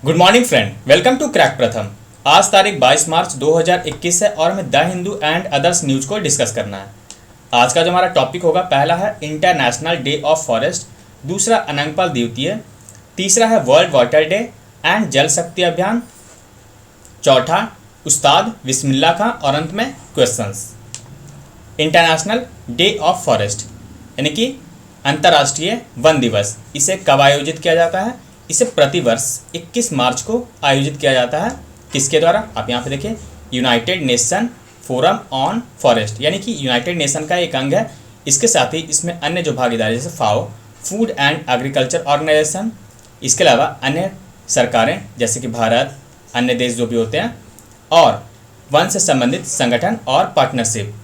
Good morning friend, welcome to crack Pratham. आज तारीख 22 March 2021 है और हमें the Hindu and others news को डिस्कस करना है। आज का जो हमारा टॉपिक होगा, पहला है इंटरनेशनल डे ऑफ फॉरेस्ट, दूसरा अनंगपाल द्वितीय, तीसरा है वर्ल्ड वाटर डे एंड जल शक्ति अभियान, चौथा उस्ताद बिस्मिल्लाह खां और अंत में questions. International day of forest यानी कि अंतर्राष्ट्रीय वन दिवस, इसे कब आयोजित किया जाता है? इसे प्रतिवर्ष 21 मार्च को आयोजित किया जाता है। किसके द्वारा? आप यहाँ पे देखिए, United nation forum on forest, यानी कि यूनाइटेड नेशन का एक अंग है। इसके साथ ही इसमें अन्य जो भागीदारी जैसे फाओ, फूड एंड एग्रीकल्चर ऑर्गेनाइजेशन, इसके अलावा अन्य सरकारें जैसे कि भारत, अन्य देश जो भी होते हैं, और वन से संबंधित संगठन और पार्टनरशिप।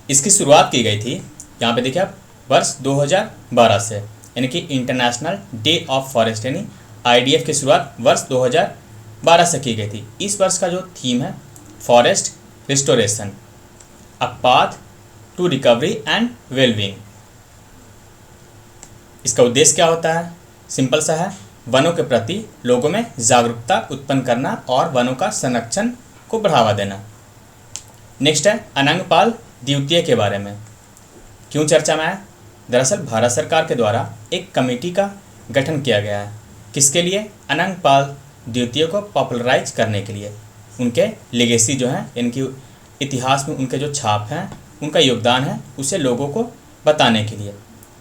इसकी शुरुआत की गई थी, यहाँ पे देखिए आप, वर्ष 2012 से, यानी कि इंटरनेशनल डे ऑफ फॉरेस्ट यानी IDF की शुरुआत वर्ष 2012 से की गई थी। इस वर्ष का जो थीम है, forest restoration, a path to recovery and wellbeing. इसका उद्देश्य क्या होता है? सिंपल सा है, वनों के प्रति लोगों में जागरूकता उत्पन्न करना और वनों का संरक्षण को बढ़ावा देना। नेक्स्ट है अनंगपाल द्वितीय के बारे में। क्यों चर्चा में आया? दरअसल भारत सरकार के द्वारा एक कमेटी का गठन किया गया है। किसके लिए? अनंगपाल द्वितीय को पॉपुलराइज करने के लिए। उनके लेगेसी जो हैं, इनकी इतिहास में उनके जो छाप हैं, उनका योगदान है, उसे लोगों को बताने के लिए।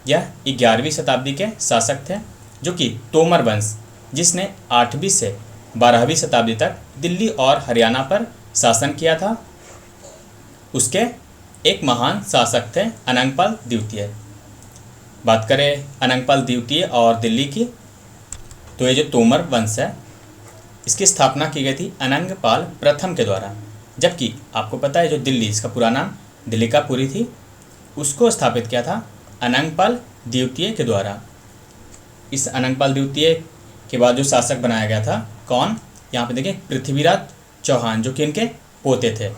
यह 11वीं शताब्दी के शासक थे, जो कि तोमर वंश, जिसने 8वीं से 12वीं शताब्दी तक दिल्ली और हरियाणा पर शासन किया था, उसके एक महान शासक थे अनंगपाल द्वितीय। बात करें अनंगपाल द्वितीय और दिल्ली की, तो ये जो तोमर वंश है, इसकी स्थापना की गई थी अनंगपाल प्रथम के द्वारा। जबकि आपको पता है, जो दिल्ली, इसका पूरा नाम दिल्लिकापुरी थी, उसको स्थापित किया था अनंगपाल द्वितीय के द्वारा। इस अनंगपाल द्वितीय के बाद जो शासक बनाया गया था, कौन? यहाँ पे देखिए, पृथ्वीराज चौहान, जो कि इनके पोते थे।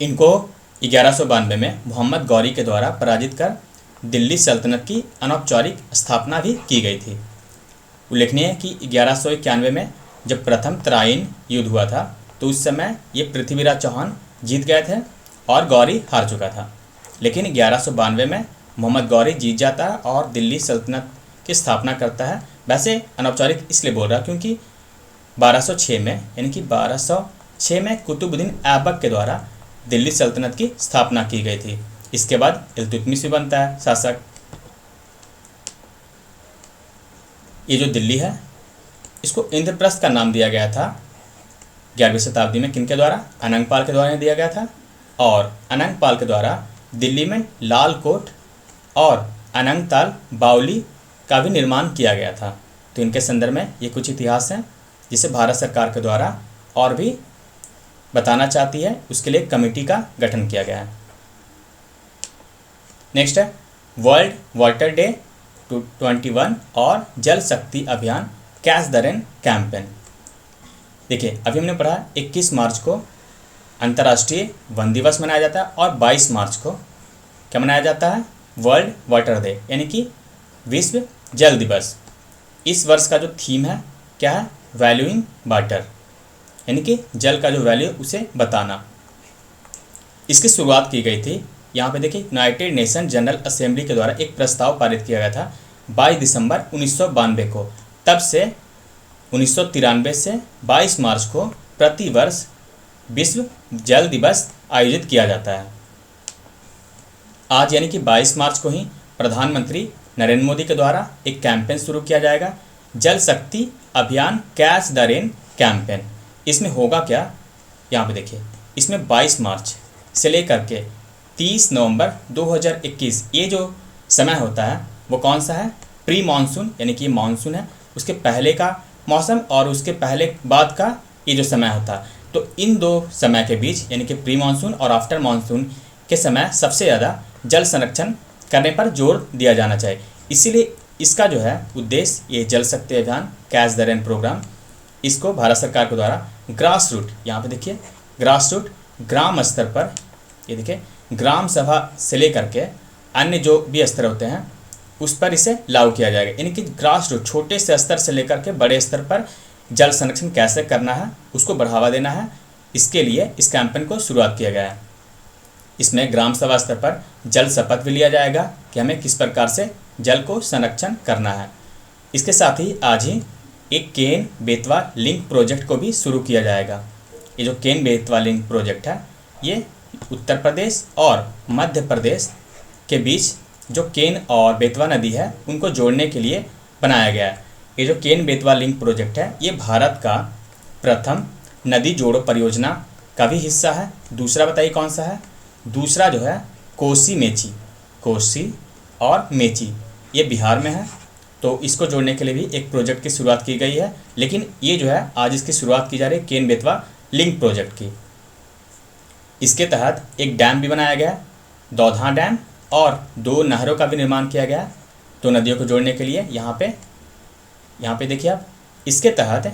इनको 1192 में मोहम्मद गौरी के द्वारा पराजित कर दिल्ली सल्तनत की अनौपचारिक स्थापना भी की गई थी। उल्लेखनीय है कि 1191 में जब प्रथम तराइन युद्ध हुआ था, तो उस समय ये पृथ्वीराज चौहान जीत गए थे और गौरी हार चुका था। लेकिन 1192 में मोहम्मद गौरी जीत जाता है और दिल्ली सल्तनत की स्थापना करता है। वैसे अनौपचारिक इसलिए बोल रहा क्योंकि 1206 में, यानी कि 1206 में कुतुबुद्दीन ऐबक के द्वारा दिल्ली सल्तनत की स्थापना की गई थी। इसके बाद इल्तुतमिश भी बनता है शासक। ये जो दिल्ली है, इसको इंद्रप्रस्थ का नाम दिया गया था 11वीं शताब्दी में। किनके द्वारा? अनंगपाल के द्वारा दिया गया था। और अनंगपाल के द्वारा दिल्ली में लाल कोट और अनंगताल बावली का भी निर्माण किया गया था। तो इनके संदर्भ में ये कुछ इतिहास हैं, जिसे भारत सरकार के द्वारा और भी बताना चाहती है, उसके लिए कमेटी का गठन किया गया है। नेक्स्ट है वर्ल्ड वाटर डे 21 और जल शक्ति अभियान कैच द रेन कैंपेन। देखिए, अभी हमने पढ़ा 21 मार्च को अंतर्राष्ट्रीय वन दिवस मनाया जाता है और 22 मार्च को क्या मनाया जाता है? वर्ल्ड वाटर डे, यानी कि विश्व जल दिवस। इस वर्ष का जो थीम है क्या है? वैल्यूइंग वाटर, यानी कि जल का जो वैल्यू उसे बताना। इसकी शुरुआत की गई थी, यहाँ पे देखिए, यूनाइटेड नेशन जनरल असेंबली के द्वारा एक प्रस्ताव पारित किया गया था 22 दिसंबर 1992 को। तब से 1993 से 22 मार्च को प्रतिवर्ष विश्व जल दिवस आयोजित किया जाता है। आज यानी कि 22 मार्च को ही प्रधानमंत्री नरेंद्र मोदी के द्वारा एक कैंपेन शुरू किया जाएगा, जल शक्ति अभियान कैच द रेन कैंपेन। इसमें होगा क्या? यहाँ पे देखिए, इसमें 22 मार्च से लेकर के 30 नवंबर 2021 ये जो समय होता है, वो कौन सा है? प्री मानसून, यानी कि मानसून है, उसके पहले का मौसम और उसके पहले बाद का ये जो समय होता है। तो इन दो समय के बीच, यानी कि प्री मानसून और आफ्टर मानसून के समय, सबसे ज़्यादा जल संरक्षण करने पर जोर दिया जाना चाहिए। इसीलिए इसका जो है उद्देश्य, ये जल शक्ति अभियान कैच द रेन प्रोग्राम, इसको भारत सरकार के द्वारा ग्रास रूट, यहाँ पे देखिए, ग्रास रूट, ग्राम स्तर पर, ये देखिए, ग्राम सभा से लेकर के अन्य जो भी स्तर होते हैं, उस पर इसे लागू किया जाएगा। यानी कि ग्रास रूट, छोटे से स्तर से लेकर के बड़े स्तर पर जल संरक्षण कैसे करना है उसको बढ़ावा देना है, इसके लिए इस कैंपेन को शुरुआत किया गया है। इसमें ग्राम सभा स्तर पर जल शपथ भी लिया जाएगा कि हमें किस प्रकार से जल को संरक्षण करना है। इसके साथ ही आज ही एक केन बेतवा लिंक प्रोजेक्ट को भी शुरू किया जाएगा। ये जो केन बेतवा लिंक प्रोजेक्ट है ये उत्तर प्रदेश और मध्य प्रदेश के बीच जो केन और बेतवा नदी है उनको जोड़ने के लिए बनाया गया है। ये जो केन बेतवा लिंक प्रोजेक्ट है ये भारत का प्रथम नदी जोड़ो परियोजना का भी हिस्सा है। दूसरा बताइए कौन सा है? दूसरा जो है कोसी मेची, कोसी और मेची ये बिहार में है। तो इसको जोड़ने के लिए भी एक प्रोजेक्ट की शुरुआत की गई है, लेकिन ये जो है आज इसकी शुरुआत की जा रही है केन बेतवा लिंक प्रोजेक्ट की। इसके तहत एक डैम भी बनाया गया, दौधा डैम, और 2 नहरों का भी निर्माण किया गया 2 नदियों को जोड़ने के लिए। यहाँ पे देखिए आप, इसके तहत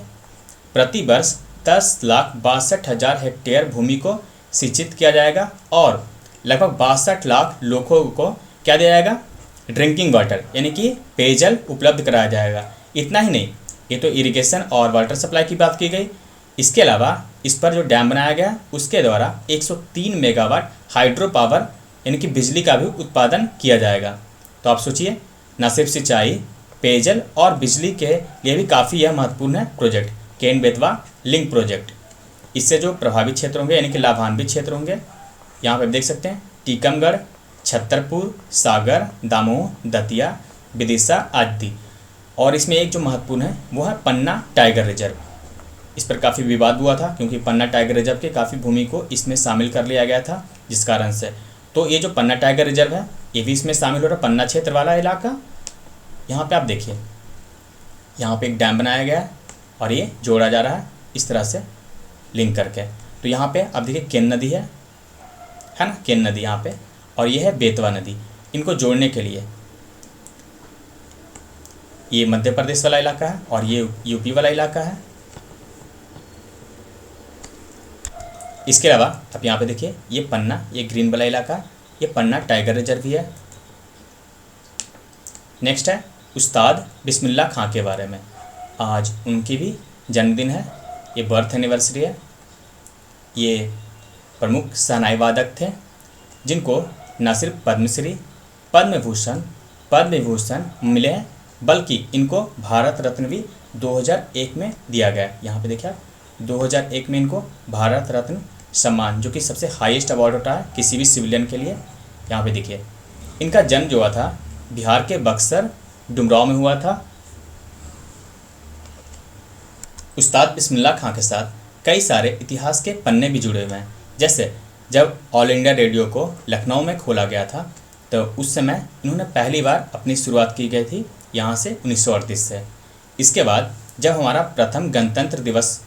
प्रति वर्ष 10,62,000 हेक्टेयर भूमि को सिंचित किया जाएगा और लगभग 62 लाख लोगों को क्या दिया जाएगा? ड्रिंकिंग वाटर यानी कि पेयजल उपलब्ध कराया जाएगा। इतना ही नहीं, ये तो इरिगेशन और वाटर सप्लाई की बात की गई। इसके अलावा इस पर जो डैम बनाया गया उसके द्वारा 103 मेगावाट हाइड्रो पावर यानी कि बिजली का भी उत्पादन किया जाएगा। तो आप सोचिए, न सिर्फ सिंचाई, पेयजल और बिजली के लिए भी काफ़ी यह महत्वपूर्ण है project Ken Betwa link project. इससे जो प्रभावित क्षेत्र होंगे यानी कि लाभान्वित क्षेत्र होंगे, यहाँ पे देख सकते हैं टीकमगढ़, छतरपुर, सागर, दामोह, दतिया, विदिशा आदि। और इसमें एक जो महत्वपूर्ण है वो है पन्ना टाइगर रिजर्व। इस पर काफ़ी विवाद हुआ था क्योंकि पन्ना टाइगर रिजर्व के काफ़ी भूमि को इसमें शामिल कर लिया गया था, जिस कारण से तो ये जो पन्ना टाइगर रिजर्व है ये भी इसमें शामिल हो रहा है, पन्ना क्षेत्र वाला इलाका। यहाँ पे आप देखिए, यहाँ पे एक डैम बनाया गया है और ये जोड़ा जा रहा है इस तरह से लिंक करके। तो यहाँ पे आप देखिए केन नदी है ना, केन नदी यहाँ पे, और ये है बेतवा नदी। इनको जोड़ने के लिए ये मध्य प्रदेश वाला इलाका है और ये यूपी वाला इलाका है। इसके अलावा आप यहाँ पे देखिए ये पन्ना, ये ग्रीन वाला इलाका, ये पन्ना टाइगर रिजर्व भी है। नेक्स्ट है उस्ताद बिस्मिल्लाह खां के बारे में। आज उनकी भी जन्मदिन है, ये बर्थ एनिवर्सरी है। ये प्रमुख शहनाई वादक थे जिनको न सिर्फ पद्मश्री, पद्म विभूषण मिले हैं बल्कि इनको भारत रत्न भी 2001 में दिया गया। यहाँ पे देखिए आप, 2001 में इनको भारत रत्न सम्मान, जो कि सबसे हाईएस्ट अवार्ड होता है किसी भी सिविलियन के लिए। यहाँ पे देखिए इनका जन्म जो हुआ था बिहार के बक्सर डुमराव में हुआ था। उस्ताद बिस्मिल्लाह खां के साथ कई सारे इतिहास के पन्ने भी जुड़े हुए हैं। जैसे जब ऑल इंडिया रेडियो को लखनऊ में खोला गया था तो उस समय इन्होंने पहली बार अपनी शुरुआत की गई थी यहाँ से 1938 से। इसके बाद जब हमारा प्रथम गणतंत्र दिवस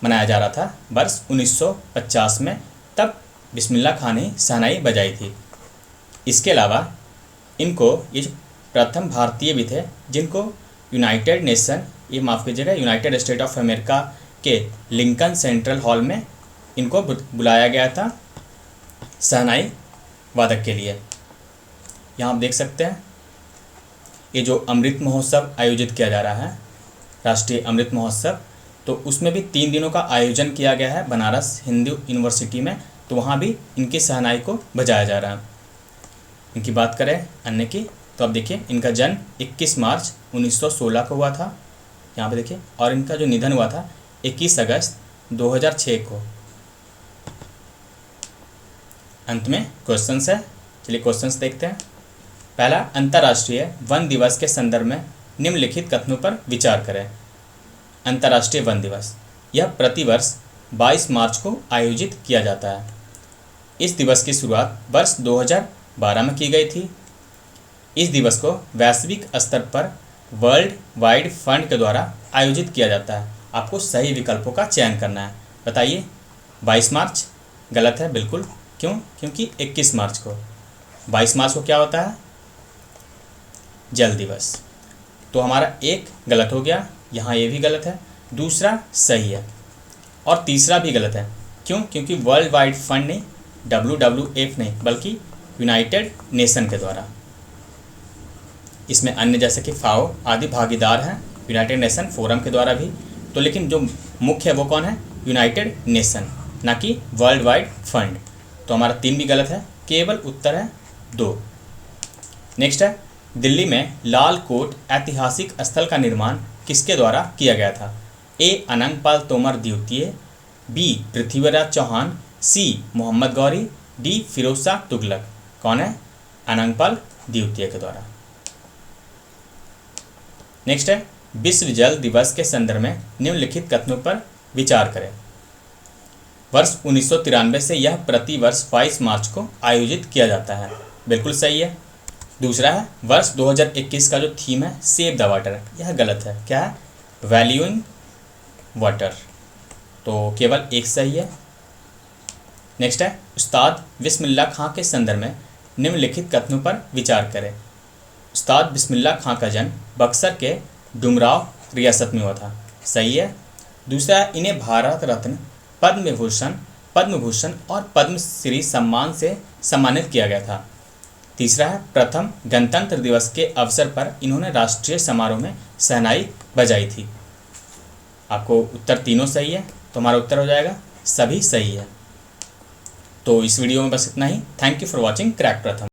मनाया जा रहा था वर्ष 1950 में, तब बिस्मिल्लाह खां ने शहनाई बजाई थी। इसके अलावा इनको ये प्रथम भारतीय भी थे जिनको यूनाइटेड स्टेट ऑफ अमेरिका के लिंकन सेंट्रल हॉल में इनको बुलाया गया था शहनाई वादक के लिए। यहाँ आप देख सकते हैं ये जो अमृत महोत्सव आयोजित किया जा रहा है, राष्ट्रीय अमृत महोत्सव, तो उसमें भी 3 दिनों का आयोजन किया गया है बनारस हिंदू यूनिवर्सिटी में। तो वहाँ भी इनकी शहनाई को बजाया जा रहा है। इनकी बात करें अन्य की, तो अब देखिए इनका जन्म 21 मार्च 1916 को हुआ था, यहाँ पे देखिए, और इनका जो निधन हुआ था 21 अगस्त 2006 को। अंत में क्वेश्चंस है, चलिए क्वेश्चंस देखते हैं। पहला, अंतर्राष्ट्रीय वन दिवस के संदर्भ में निम्नलिखित कथनों पर विचार करें। अंतर्राष्ट्रीय वन दिवस यह प्रतिवर्ष 22 मार्च को आयोजित किया जाता है। इस दिवस की शुरुआत वर्ष 2012 में की गई थी। इस दिवस को वैश्विक स्तर पर वर्ल्ड वाइड फंड के द्वारा आयोजित किया जाता है। आपको सही विकल्पों का चयन करना है। बताइए, 22 मार्च गलत है बिल्कुल। क्यों? क्योंकि 21 मार्च को, 22 मार्च को क्या होता है? जल दिवस। तो हमारा एक गलत हो गया, यहाँ ये भी गलत है, दूसरा सही है और तीसरा भी गलत है। क्यों? क्योंकि वर्ल्ड वाइड फंड नहीं, WWF नहीं, बल्कि यूनाइटेड नेशन के द्वारा। इसमें अन्य जैसे कि फाओ आदि भागीदार हैं यूनाइटेड नेशन फोरम के द्वारा भी। तो लेकिन जो मुख्य है वो कौन है? यूनाइटेड नेशन, ना कि वर्ल्ड वाइड फंड। तो हमारा 3 भी गलत है, केवल उत्तर है 2। नेक्स्ट है, दिल्ली में लाल कोट ऐतिहासिक स्थल का निर्माण किसके द्वारा किया गया था? ए अनंगपाल तोमर द्वितीय, बी पृथ्वीराज चौहान, सी मोहम्मद गौरी, डी फिरोज शाह तुगलक। कौन है? अनंगपाल द्वितीय के द्वारा। नेक्स्ट है, विश्व जल दिवस के संदर्भ में निम्नलिखित कथनों पर विचार करें। वर्ष 1993 से यह प्रति वर्ष 22 मार्च को आयोजित किया जाता है। बिल्कुल सही है। दूसरा है, वर्ष 2021 का जो थीम है सेव द वाटर, यह गलत है। क्या है? Valuing water. तो केवल एक सही है। नेक्स्ट है, उस्ताद बिस्मिल्लाह खां के संदर्भ में निम्नलिखित कथनों पर विचार करें। उस्ताद बिस्मिल्लाह खां का जन्म बक्सर के डुमराव रियासत में हुआ था। सही है। दूसरा है, इन्हें भारत रत्न, पद्म भूषण और पद्मश्री सम्मान से सम्मानित किया गया था। तीसरा है, प्रथम गणतंत्र दिवस के अवसर पर इन्होंने राष्ट्रीय समारोह में शहनाई बजाई थी। आपको उत्तर तीनों सही है, तो हमारा उत्तर हो जाएगा सभी सही है। तो इस वीडियो में बस इतना ही। Thank you for watching crack प्रथम।